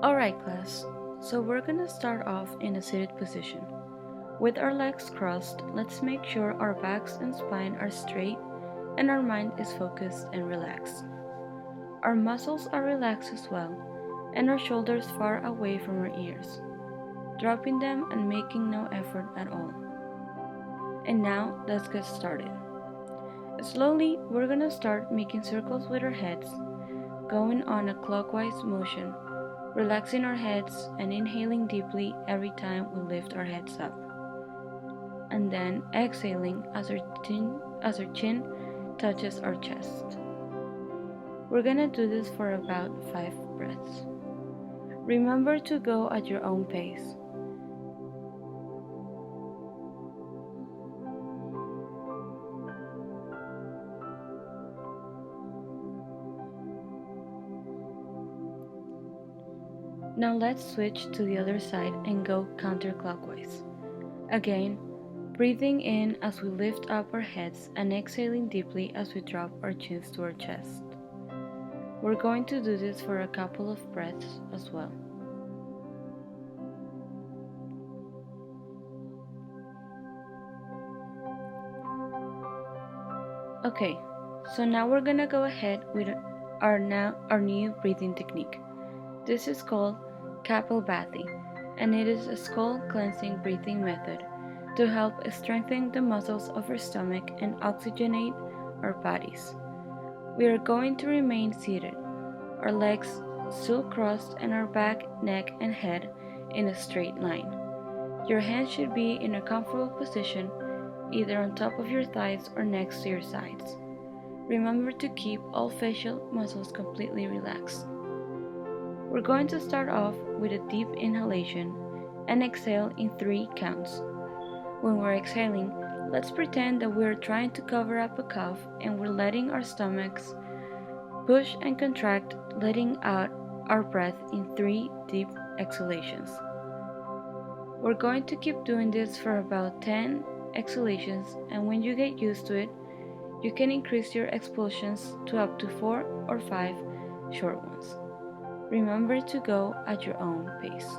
Alright class, so we're gonna start off in a seated position. With our legs crossed, let's make sure our backs and spine are straight and our mind is focused and relaxed. Our muscles are relaxed as well, and our shoulders far away from our ears, dropping them and making no effort at all. And now, let's get started. Slowly, we're gonna start making circles with our heads, going on a clockwise motion, relaxing our heads and inhaling deeply every time we lift our heads up, and then exhaling as our chin touches our chest. We're gonna do this for about 5 breaths. Remember to go at your own pace. Now let's switch to the other side and go counterclockwise. Again, breathing in as we lift up our heads and exhaling deeply as we drop our chins to our chest. We're going to do this for a couple of breaths as well. Okay, so now we're gonna go ahead with our new breathing technique. This is called Kapalbhati, and it is a skull cleansing breathing method to help strengthen the muscles of our stomach and oxygenate our bodies. We are going to remain seated, our legs still crossed and our back, neck, and head in a straight line. Your hands should be in a comfortable position, either on top of your thighs or next to your sides. Remember to keep all facial muscles completely relaxed. We're going to start off with a deep inhalation and exhale in 3 counts. When we're exhaling, let's pretend that we're trying to cover up a cough and we're letting our stomachs push and contract, letting out our breath in 3 deep exhalations. We're going to keep doing this for about 10 exhalations, and when you get used to it, you can increase your expulsions to up to 4 or 5 short ones. Remember to go at your own pace.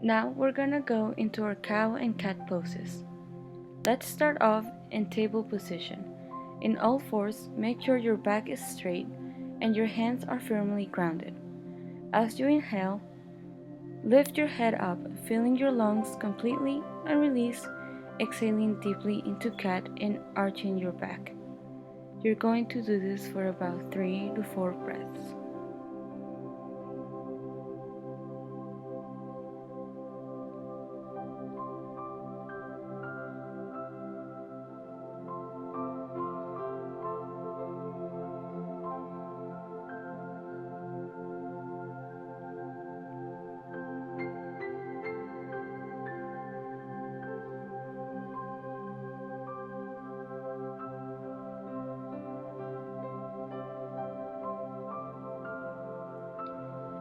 Now we're gonna go into our cow and cat poses. Let's start off in table position. In all fours, make sure your back is straight and your hands are firmly grounded. As you inhale, lift your head up, filling your lungs completely, and release, exhaling deeply into cat and arching your back. You're going to do this for about 3 to 4 breaths.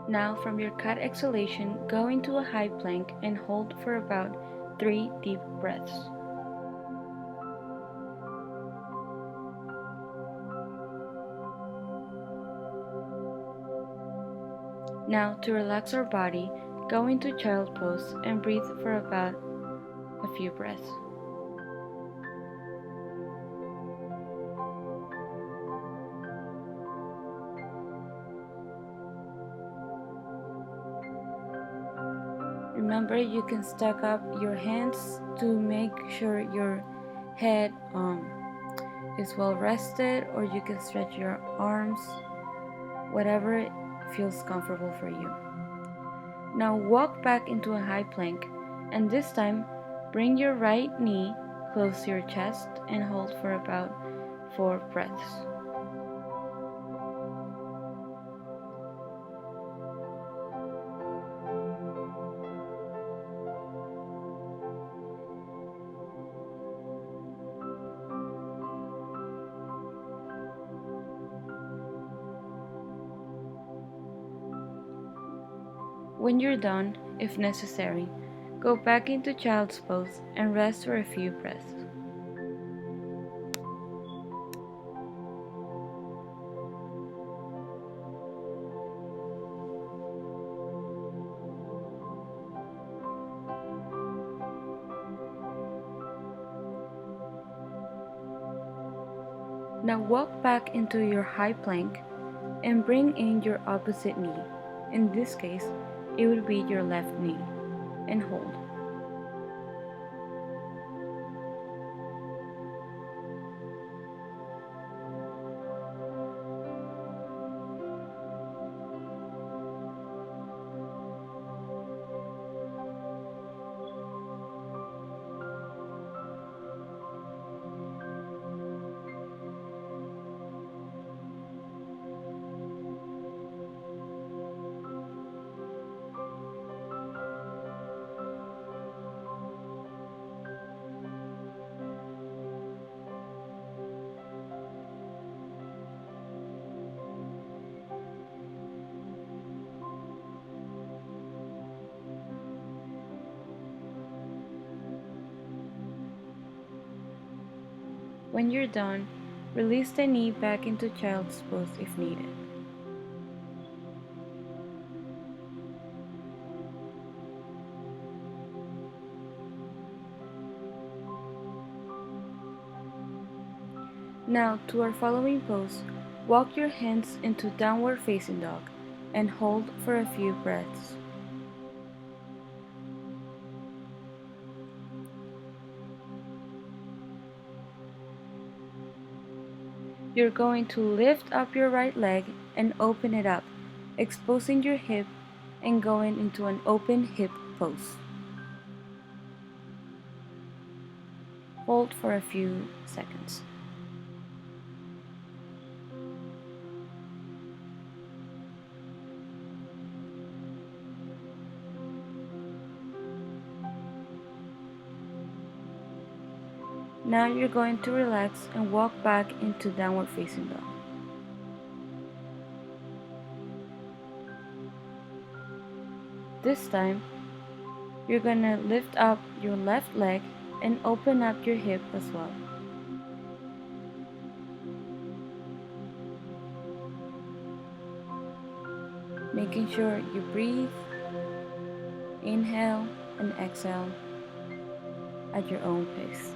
Now from your cat exhalation, go into a high plank and hold for about 3 deep breaths. Now to relax our body, go into child pose and breathe for about a few breaths. Remember, you can stack up your hands to make sure your head is well rested, or you can stretch your arms, whatever feels comfortable for you. Now walk back into a high plank, and this time bring your right knee close to your chest and hold for about 4 breaths. When you're done, if necessary, go back into child's pose and rest for a few breaths. Now walk back into your high plank and bring in your opposite knee. In this case, it would be your left knee, and hold. When you're done, release the knee back into child's pose if needed. Now, to our following pose, walk your hands into downward facing dog and hold for a few breaths. You're going to lift up your right leg and open it up, exposing your hip and going into an open hip pose. Hold for a few seconds. Now you're going to relax and walk back into downward facing dog. This time, you're going to lift up your left leg and open up your hip as well. Making sure you breathe, inhale and exhale at your own pace.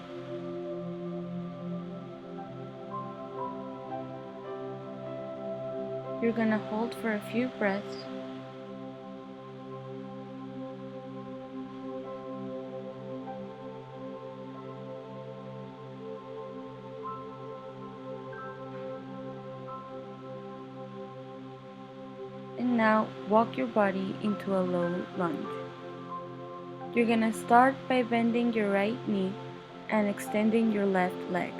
You're going to hold for a few breaths. And now walk your body into a low lunge. You're going to start by bending your right knee and extending your left leg.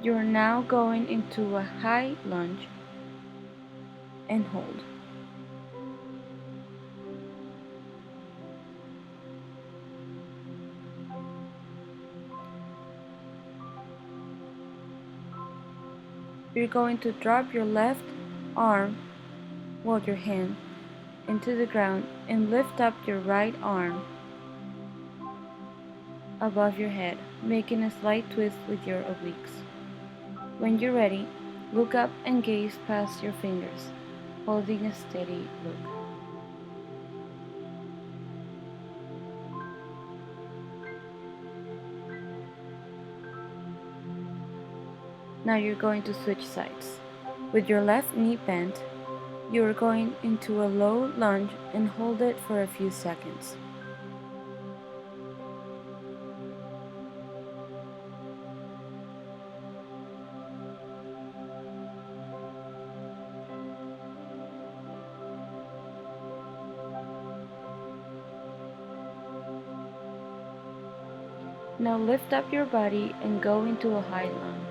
You're now going into a high lunge and hold. You're going to drop your left arm, well your hand, into the ground and lift up your right arm above your head, making a slight twist with your obliques. When you're ready, look up and gaze past your fingers, holding a steady look. Now you're going to switch sides. With your left knee bent, you're going into a low lunge and hold it for a few seconds. Now lift up your body and go into a high lunge.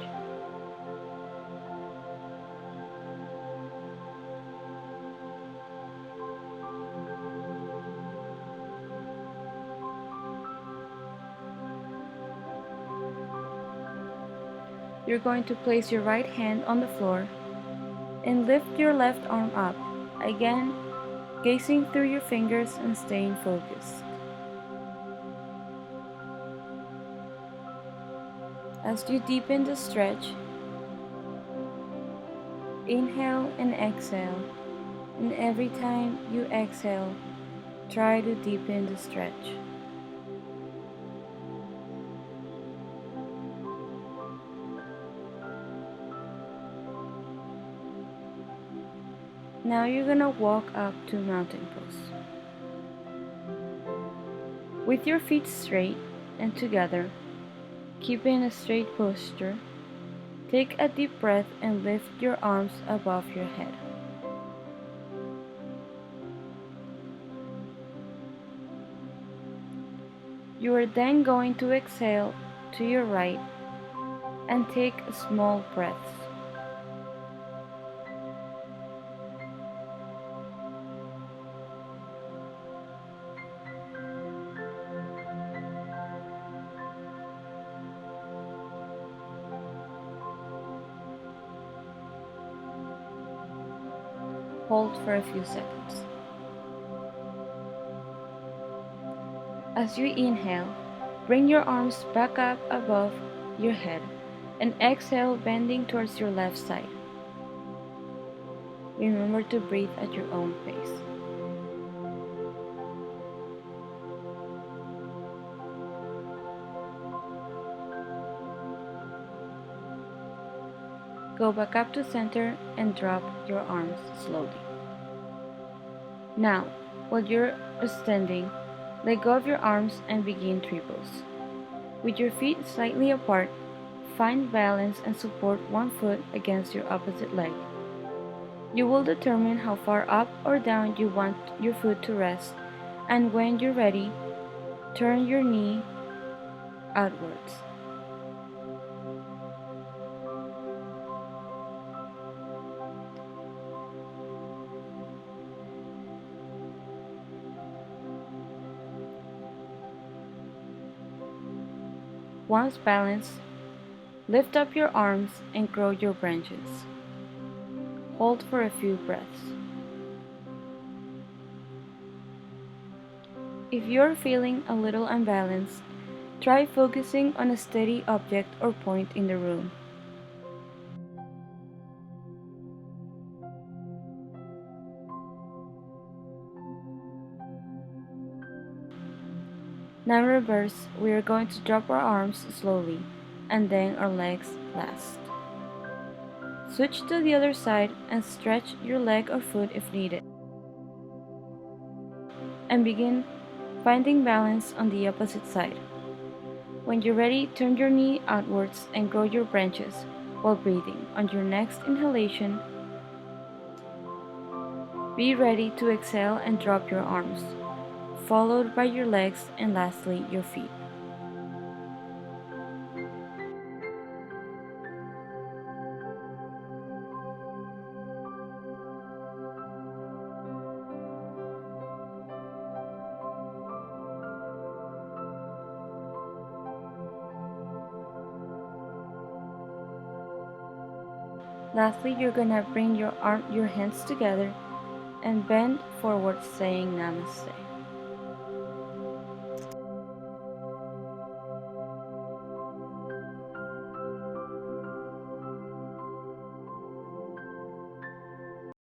you're going to place your right hand on the floor and lift your left arm up, again gazing through your fingers and staying focused. As you deepen the stretch, inhale and exhale, and every time you exhale, try to deepen the stretch. Now you're gonna walk up to mountain pose. With your feet straight and together, keeping a straight posture, take a deep breath and lift your arms above your head. You are then going to exhale to your right and take a small breath. Hold for a few seconds. As you inhale, bring your arms back up above your head and exhale, bending towards your left side. Remember to breathe at your own pace. Go back up to center and drop your arms slowly. Now, while you're standing, let go of your arms and begin triples. With your feet slightly apart, find balance and support one foot against your opposite leg. You will determine how far up or down you want your foot to rest, and when you're ready, turn your knee outwards. Once balanced, lift up your arms and grow your branches. Hold for a few breaths. If you're feeling a little unbalanced, try focusing on a steady object or point in the room. Now reverse, we are going to drop our arms slowly and then our legs last. Switch to the other side and stretch your leg or foot if needed. And begin finding balance on the opposite side. When you're ready, turn your knee outwards and grow your branches while breathing. On your next inhalation, be ready to exhale and drop your arms, followed by your legs and lastly your feet. Lastly, you're gonna bring your hands together and bend forward saying Namaste.